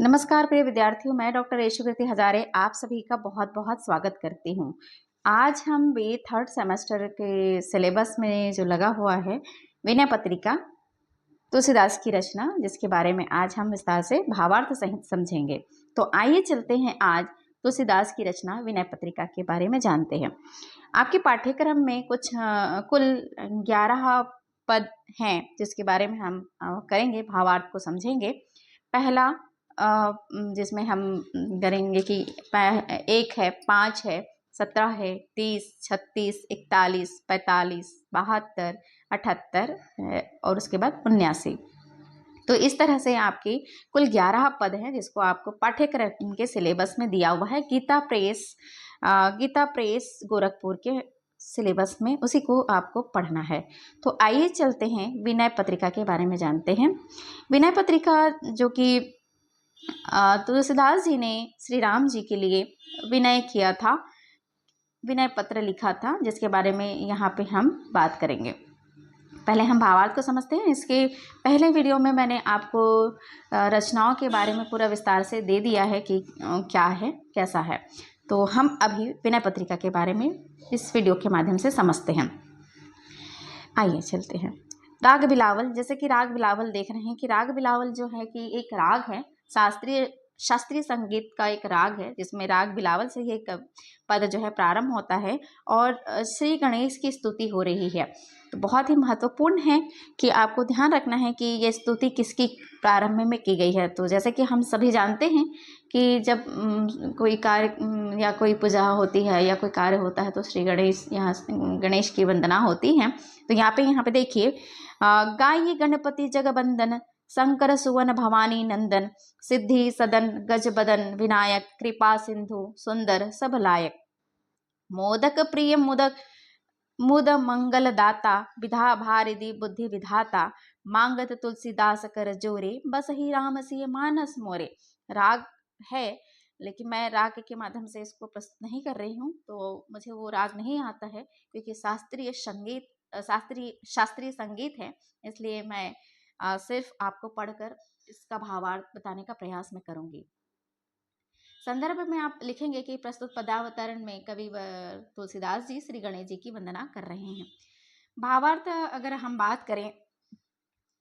नमस्कार प्रिय विद्यार्थियों, मैं डॉक्टर यशोकृति हजारे आप सभी का बहुत बहुत स्वागत करती हूँ। आज हम बी थर्ड सेमेस्टर के सिलेबस में जो लगा हुआ है विनय पत्रिका तुलसीदास की रचना, जिसके बारे में आज हम विस्तार से भावार्थ सहित समझेंगे। तो आइए चलते हैं आज तुलसीदास की रचना विनय पत्रिका के बारे में जानते हैं। आपके पाठ्यक्रम में कुल 11 पद हैं जिसके बारे में हम करेंगे, भावार्थ को समझेंगे। पहला जिसमें हम करेंगे कि 1 है, 5 है, 17 है, 30, 36, 41, 45, 72, 78 और उसके बाद 79। तो इस तरह से आपके कुल 11 पद हैं जिसको आपको पाठ्यक्रम के सिलेबस में दिया हुआ है। गीता प्रेस गोरखपुर के सिलेबस में उसी को आपको पढ़ना है। तो आइए चलते हैं विनय पत्रिका के बारे में जानते हैं। विनय पत्रिका जो कि तुलसीदास जी ने श्री राम जी के लिए विनय किया था, विनय पत्र लिखा था, जिसके बारे में यहाँ पे हम बात करेंगे। पहले हम भावार्थ को समझते हैं। इसके पहले वीडियो में मैंने आपको रचनाओं के बारे में पूरा विस्तार से दे दिया है कि क्या है, कैसा है। तो हम अभी विनय पत्रिका के बारे में इस वीडियो के माध्यम से समझते हैं। आइए चलते हैं। राग बिलावल, जैसे कि राग बिलावल देख रहे हैं कि राग बिलावल जो है कि एक राग है, शास्त्रीय संगीत का एक राग है, जिसमें राग बिलावल से ही एक पद जो है प्रारंभ होता है और श्री गणेश की स्तुति हो रही है। तो बहुत ही महत्वपूर्ण है कि आपको ध्यान रखना है कि ये स्तुति किसकी प्रारंभ में की गई है। तो जैसे कि हम सभी जानते हैं कि जब कोई कार्य या कोई पूजा होती है या कोई कार्य होता है तो श्री गणेश, यहाँ गणेश की वंदना होती है। तो यहाँ पे देखिए, गाये गणपति जगबंदन, शंकर सुवन भवानी नंदन, सिद्धि सदन गज बदन, विनायक कृपा सिंधु सुंदर सब लायक, मोदक प्रिय मुद मंगल दाता, विधा भारिदी बुद्धि विधाता, मांगत तुलसीदास कर जोरे, बस ही राम सिय मानस मोरे। राग है, लेकिन मैं राग के माध्यम से इसको प्रस्तुत नहीं कर रही हूँ, तो मुझे वो राग नहीं आता है क्योंकि शास्त्रीय संगीत है, इसलिए मैं सिर्फ आपको पढ़कर इसका भावार्थ बताने का प्रयास मैं करूंगी। संदर्भ में आप लिखेंगे कि प्रस्तुत पदावतरण में कवि तुलसीदास जी श्री गणेश जी की वंदना कर रहे हैं। भावार्थ अगर हम बात करें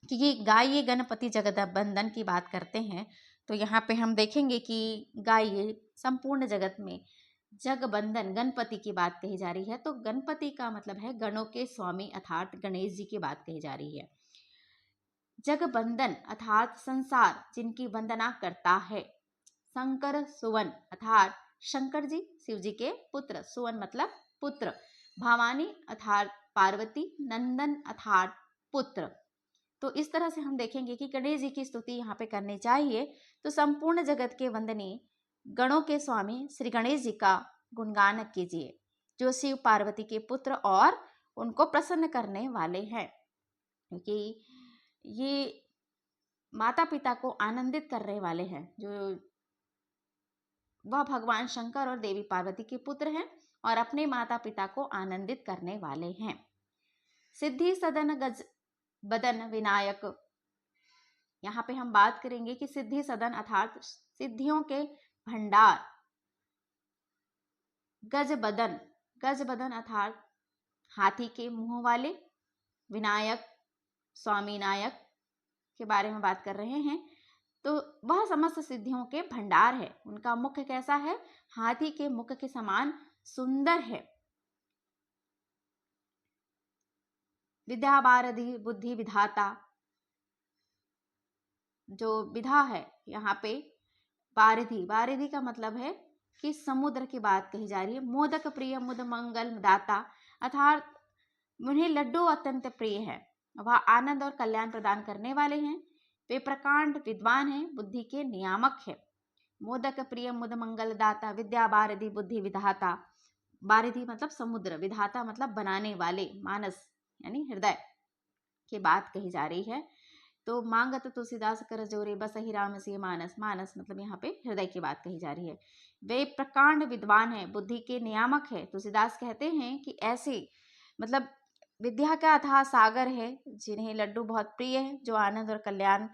कि ये गाये गणपति जगदबंदन की बात करते हैं, तो यहाँ पे हम देखेंगे कि गाये संपूर्ण जगत में, जगबंदन गणपति की बात कही जा रही है। तो गणपति का मतलब है गणों के स्वामी अर्थात गणेश जी की बात कही जा रही है। जगबंदन अर्थात संसार जिनकी वंदना करता है। शंकर सुवन अर्थात शंकर जी शिव जी के पुत्र, सुवन मतलब पुत्र, भवानी अर्थात पार्वती, नंदन अर्थात पुत्र। तो इस तरह से हम देखेंगे कि गणेश जी की स्तुति यहाँ पे करनी चाहिए। तो संपूर्ण जगत के वंदनीय गणों के स्वामी श्री गणेश जी का गुणगान कीजिए, जो शिव पार्वती के पुत्र और उनको प्रसन्न करने वाले हैं, क्योंकि ये माता पिता को आनंदित करने वाले हैं। जो वह भगवान शंकर और देवी पार्वती के पुत्र हैं और अपने माता पिता को आनंदित करने वाले हैं। सिद्धि सदन गज बदन विनायक, यहाँ पे हम बात करेंगे कि सिद्धि सदन अर्थात सिद्धियों के भंडार। गज बदन अर्थात हाथी के मुंह वाले। विनायक स्वामी नायक के बारे में बात कर रहे हैं। तो वह समस्त सिद्धियों के भंडार है। उनका मुख कैसा है? हाथी के मुख के समान सुंदर है। विद्या बारधि बुद्धि विधाता, जो विधा है यहाँ पे बारिधि का मतलब है कि समुद्र की बात कही जा रही है। मोदक प्रिय मुद मंगल दाता अर्थात उन्हें लड्डू अत्यंत प्रिय है, वह आनंद और कल्याण प्रदान करने वाले हैं। वे प्रकांड विद्वान हैं, बुद्धि के नियामक है। मोदक प्रिय मुद मंगल दाता, विद्या बारिधि बुद्धि विधाता। बारिधि मतलब समुद्र, विधाता मतलब बनाने वाले, मानस यानी हृदय की बात कही जा रही है। तो मांगत तुलसीदास कर जोरे, बस ही राम सिय मानस। मानस मतलब यहाँ पे हृदय की बात कही जा रही है। वे प्रकांड विद्वान है, बुद्धि के नियामक है। तुलसीदास कहते हैं कि ऐसे मतलब विद्या का अथाह सागर है, जिन्हें लड्डू बहुत प्रिय है, जो आनंद और कल्याण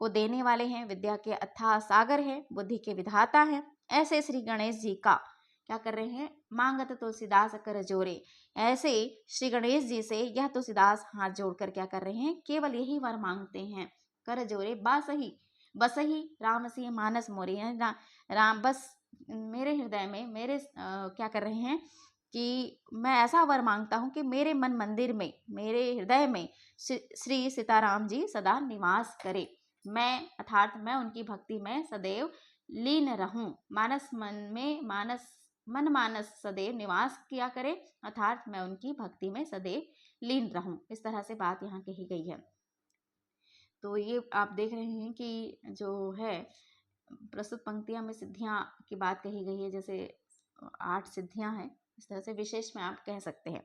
को देने वाले हैं, विद्या के अथाह सागर हैं, बुद्धि के विधाता हैं। ऐसे श्री गणेश जी का क्या कर रहे हैं, मांगत तुलसीदास कर जोरे। ऐसे श्री गणेश जी से यह तुलसीदास हाथ जोड़कर क्या कर रहे हैं, केवल यही वर मांगते हैं, कर जोरे बासही बसही राम सिंह मानस मोरे। राम बस मेरे हृदय में मेरे क्या कर रहे हैं कि मैं ऐसा वर मांगता हूँ कि मेरे मन मंदिर में, मेरे हृदय में श्री सीताराम जी सदा निवास करे। मैं अर्थात मैं उनकी भक्ति में सदैव लीन रहूं, मानस मन में मन मानस सदैव निवास किया करे, अर्थात मैं उनकी भक्ति में सदैव लीन रहूं। इस तरह से बात यहाँ कही गई है। तो ये आप देख रहे हैं कि जो है प्रस्तुत पंक्तियां में सिद्धियां की बात कही गई है, जैसे 8 सिद्धियां हैं, इस तरह से विशेष में आप कह सकते हैं।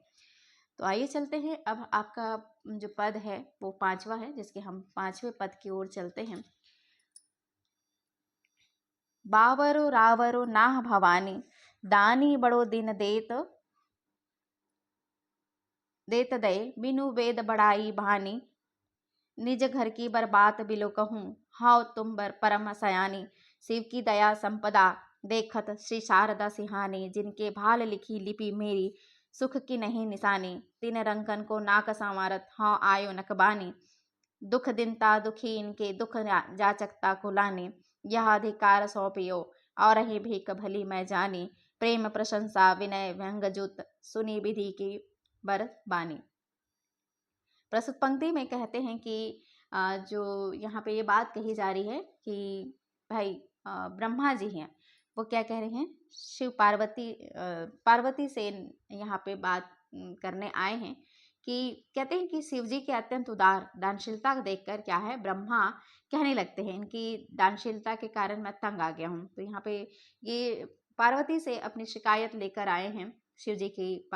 तो आइए चलते हैं, अब आपका जो पद है वो 5वां है, जिसके हम 5वें पद की ओर चलते हैं। बावरो रावरो नाह भवानी, दानी बड़ो दिन देत दे बिनु वेद बड़ाई भानी, निज घर की बरबात बिलो कहूँ, हाउ तुम परम सयानी। शिव की दया संपदा देखत श्री शारदा सिहानी, जिनके भाल लिखी लिपि मेरी सुख की नहीं निशानी। तीन रंकन को नाक संवारत हाँ आयो नकबानी, दुख दिनता दुखी इनके दुख जाचकता को लाने। यह अधिकार सौंपियो और ही भीख भली मैं जानी, प्रेम प्रशंसा विनय व्यंग जुत सुनी विधि की बरबानी। प्रस्तुत पंक्ति में कहते हैं कि जो यहाँ पे ये बात कही जा रही है कि भाई ब्रह्मा जी हैं, वो क्या कह रहे हैं, शिव पार्वती से यहाँ पे बात करने आए हैं कि कहते हैं कि शिव जी के अत्यंत उदार दानशीलता देखकर क्या है, ब्रह्मा कहने लगते हैं इनकी दानशीलता के कारण मैं तंग आ गया हूँ। तो यहाँ पे ये पार्वती से अपनी शिकायत लेकर आए हैं शिव जी की,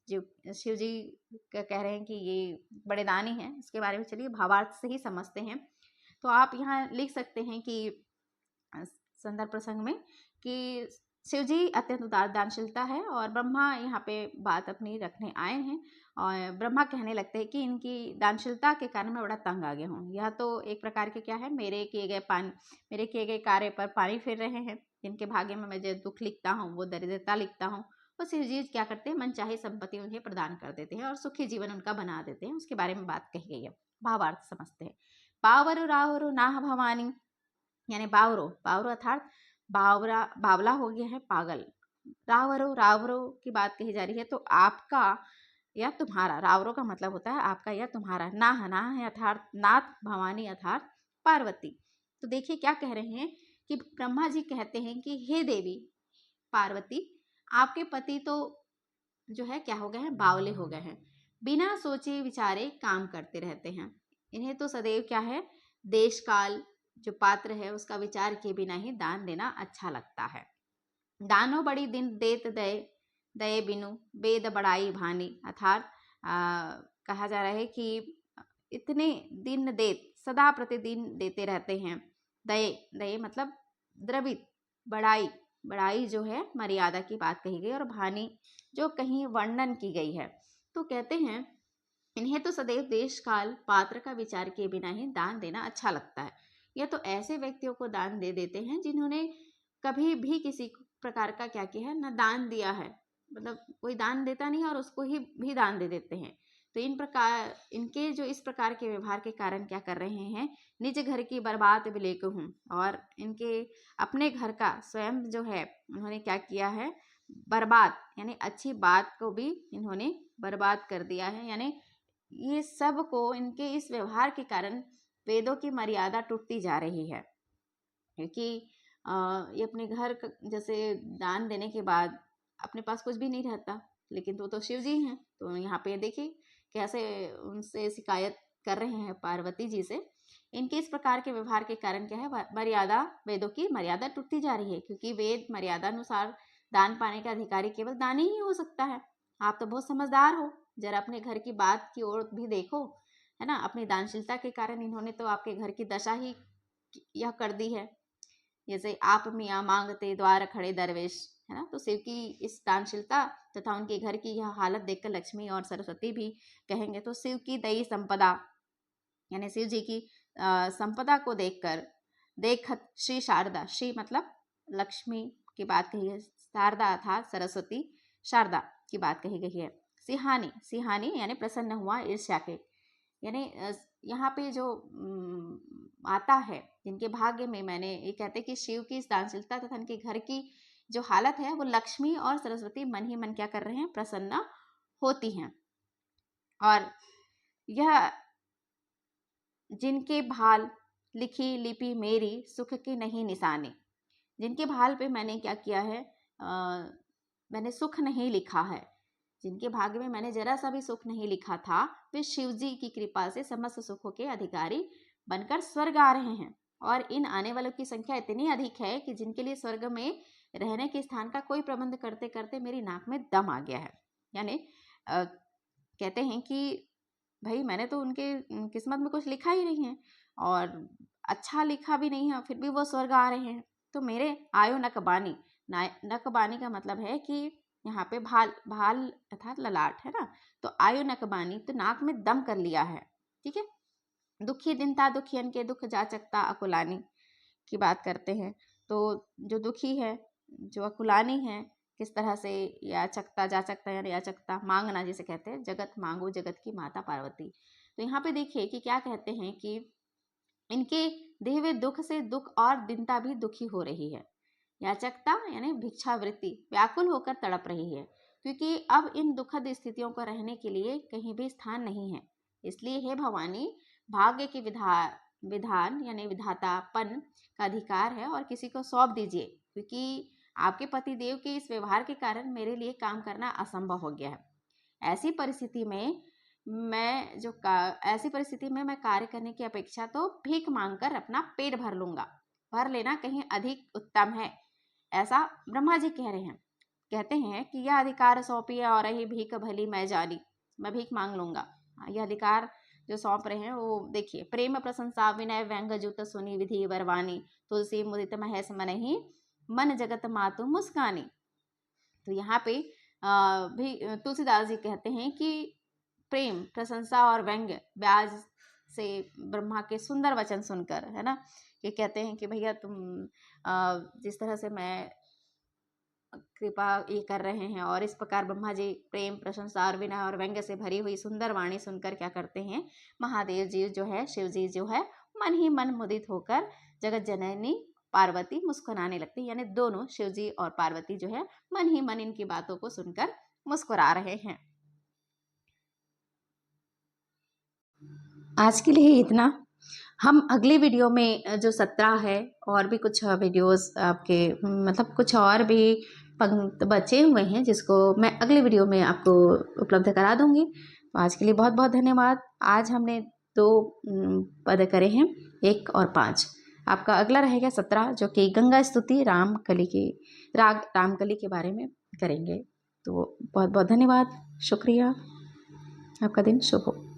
जो शिव जी कह रहे हैं कि ये बड़े दानी हैं। इसके बारे में चलिए भावार्थ से ही समझते हैं। तो आप यहाँ लिख सकते हैं कि संदर्भ प्रसंग में कि शिव जी अत्यंत उदार दानशीलता है और ब्रह्मा यहाँ पे बात अपनी रखने आए हैं, और ब्रह्मा कहने लगते हैं कि इनकी दानशीलता के कारण मैं बड़ा तंग आ गया हूँ। यह तो एक प्रकार के क्या है, मेरे किए गए कार्य पर पानी फेर रहे हैं। जिनके भाग्य में मैं जो दुख लिखता हूँ वो दरिद्रता लिखता हूँ, वो शिव जी क्या करते हैं, मनचाही संपत्ति उन्हें प्रदान कर देते हैं और सुखी जीवन उनका बना देते हैं। उसके बारे में बात कही गई है। भावार्थ समझते हैं। पावरु रावरु नाह भवानी, यानी बावरो अर्थात बावला हो गया है पागल। रावरो की बात कही जा रही है, तो आपका या तुम्हारा, रावरो का मतलब होता है आपका या तुम्हारा। नाह है अर्थात नाथ, भवानी अर्थात पार्वती। तो देखिए क्या कह रहे हैं कि ब्रह्मा जी कहते हैं कि हे देवी पार्वती, आपके पति तो जो है क्या हो गए हैं, बावले हो गए हैं, बिना सोचे विचारे काम करते रहते हैं। इन्हें तो सदैव क्या है, देश काल जो पात्र है उसका विचार किए बिना ही दान देना अच्छा लगता है। दानो बड़ी दिन देत दये बिनु वेद बड़ाई भानी, अर्थात कहा जा रहा है कि इतने दिन देत सदा प्रतिदिन देते रहते हैं। दये मतलब द्रवित, बड़ाई जो है मर्यादा की बात कही गई, और भानी जो कहीं वर्णन की गई है। तो कहते हैं इन्हें तो सदैव देश काल पात्र का विचार किए बिना ही दान देना अच्छा लगता है। यह तो ऐसे व्यक्तियों को दान दे देते हैं जिन्होंने कभी भी किसी प्रकार का क्या किया है, न दान दिया है, मतलब कोई दान देता नहीं और उसको ही भी दान दे देते हैं। तो इनके जो इस प्रकार के व्यवहार के कारण क्या कर रहे हैं, निज घर की बर्बाद बिलेक हूँ, और इनके अपने घर का स्वयं जो है उन्होंने क्या किया है, बर्बाद, यानी अच्छी बात को भी इन्होंने बर्बाद कर दिया है। यानी ये सब को इनके इस व्यवहार के कारण वेदों की मर्यादा टूटती जा रही है, क्योंकि ये अपने घर जैसे दान देने के बाद अपने पास कुछ भी नहीं रहता, लेकिन तो शिव जी हैं। तो यहाँ पे देखिए कैसे उनसे शिकायत कर रहे हैं पार्वती जी से। इनके इस प्रकार के व्यवहार के कारण क्या है, मर्यादा, वेदों की मर्यादा टूटती जा रही है, क्योंकि वेद मर्यादा अनुसार दान पाने का अधिकारी केवल दानी ही हो सकता है। आप तो बहुत समझदार हो, जरा अपने घर की बात की ओर भी देखो, है ना। अपनी दानशीलता के कारण इन्होंने तो आपके घर की दशा ही यह कर दी है। जैसे आप मियाँ मांगते द्वार खड़े दरवेश, है ना। तो शिव की इस दानशीलता तथा उनके घर की यह हालत देखकर लक्ष्मी और सरस्वती भी कहेंगे तो शिव की दयी संपदा, यानी शिव जी की संपदा को देखत श्री शारदा, श्री मतलब लक्ष्मी की बात कही है, शारदा अर्थात सरस्वती, शारदा की बात कही गई है। सिहानी, सिहानी यानी प्रसन्न हुआ ईर्ष्या के, यानी यहाँ पे जो माता है जिनके भाग्य में, मैंने ये कहते कि शिव की इस दानशीलता तथा उनके घर की जो हालत है वो लक्ष्मी और सरस्वती मन ही मन क्या कर रहे हैं, प्रसन्न होती हैं। और यह जिनके भाल लिखी लिपि मेरी सुख की नहीं निशानी, जिनके भाल पे मैंने क्या किया है, मैंने सुख नहीं लिखा है, जिनके भाग्य में मैंने जरा सा भी सुख नहीं लिखा था, वे शिव जी की कृपा से समस्त सुखों के अधिकारी बनकर स्वर्ग आ रहे हैं। और इन आने वालों की संख्या इतनी अधिक है कि जिनके लिए स्वर्ग में रहने के स्थान का कोई प्रबंध करते करते मेरी नाक में दम आ गया है। यानी कहते हैं कि भाई मैंने तो उनके किस्मत में कुछ लिखा ही नहीं है और अच्छा लिखा भी नहीं है, फिर भी वो स्वर्ग आ रहे हैं। तो मेरे आयो नकबानी, नकबानी का मतलब है कि यहाँ पे भाल, भाल अर्थात ललाट है ना, तो आयो नकबानी तो नाक में दम कर लिया है। ठीक है। दुखी दिनता दुखियन के दुख जाचकता अकुलानी की बात करते हैं। तो जो दुखी है, जो अकुलानी है, किस तरह से याचकता, जाचकता यानी याचकता मांगना जिसे कहते हैं, जगत मांगो जगत की माता पार्वती। तो यहाँ पे देखिए कि क्या कहते हैं कि इनके देह हुए दुख से दुख और दिनता भी दुखी हो रही है। याचकता यानी भिक्षावृत्ति व्याकुल होकर तड़प रही है, क्योंकि अब इन दुखद स्थितियों को रहने के लिए कहीं भी स्थान नहीं है। इसलिए हे भवानी, भाग्य के विधान यानी विधातापन का अधिकार है और किसी को सौंप दीजिए, क्योंकि आपके पति देव के इस व्यवहार के कारण मेरे लिए काम करना असंभव हो गया है। ऐसी परिस्थिति में मैं कार्य करने की अपेक्षा तो भीख मांगकर अपना पेट भर लूंगा, भर लेना कहीं अधिक उत्तम है, ऐसा ब्रह्मा जी कह रहे हैं। कहते हैं कि यह अधिकार सौंपिए और ही भीख भली मैं जानी, मैं भीख मांग लूंगा। यह अधिकार जो सौंप रहे हैं वो देखिए, प्रेम प्रशंसा विनय व्यंग जुत सुनी विधि वरवानी, तुलसी मुदित महेश मनहि मन जगत मातु मुस्कानी। तो यहाँ पे भी तुलसीदास जी कहते हैं कि प्रेम प्रशंसा और व्यंग्य ब्याज से ब्रह्मा के सुंदर वचन सुनकर, है ना, ये कहते हैं कि भैया तुम जिस तरह से मैं कृपा ये कर रहे हैं, और इस प्रकार ब्रह्मा जी प्रेम प्रशंसा और विनय और व्यंग्य से भरी हुई सुंदर वाणी सुनकर क्या करते हैं, महादेव जी जो है, शिव जी जो है, मन ही मन मुदित होकर जगत जननी पार्वती मुस्कुराने लगती है। यानी दोनों शिव जी और पार्वती जो है मन ही मन इनकी बातों को सुनकर मुस्कुरा रहे हैं। आज के लिए इतना। हम अगले वीडियो में जो 17 है और भी कुछ वीडियोस आपके मतलब कुछ और भी पंक्त बचे हुए हैं जिसको मैं अगले वीडियो में आपको उपलब्ध करा दूंगी। तो आज के लिए बहुत बहुत धन्यवाद। आज हमने 2 पद करे हैं, 1 और 5। आपका अगला रहेगा 17 जो कि गंगा स्तुति रामकली के राग रामकली के बारे में करेंगे। तो बहुत बहुत धन्यवाद, शुक्रिया, आपका दिन शुभ हो।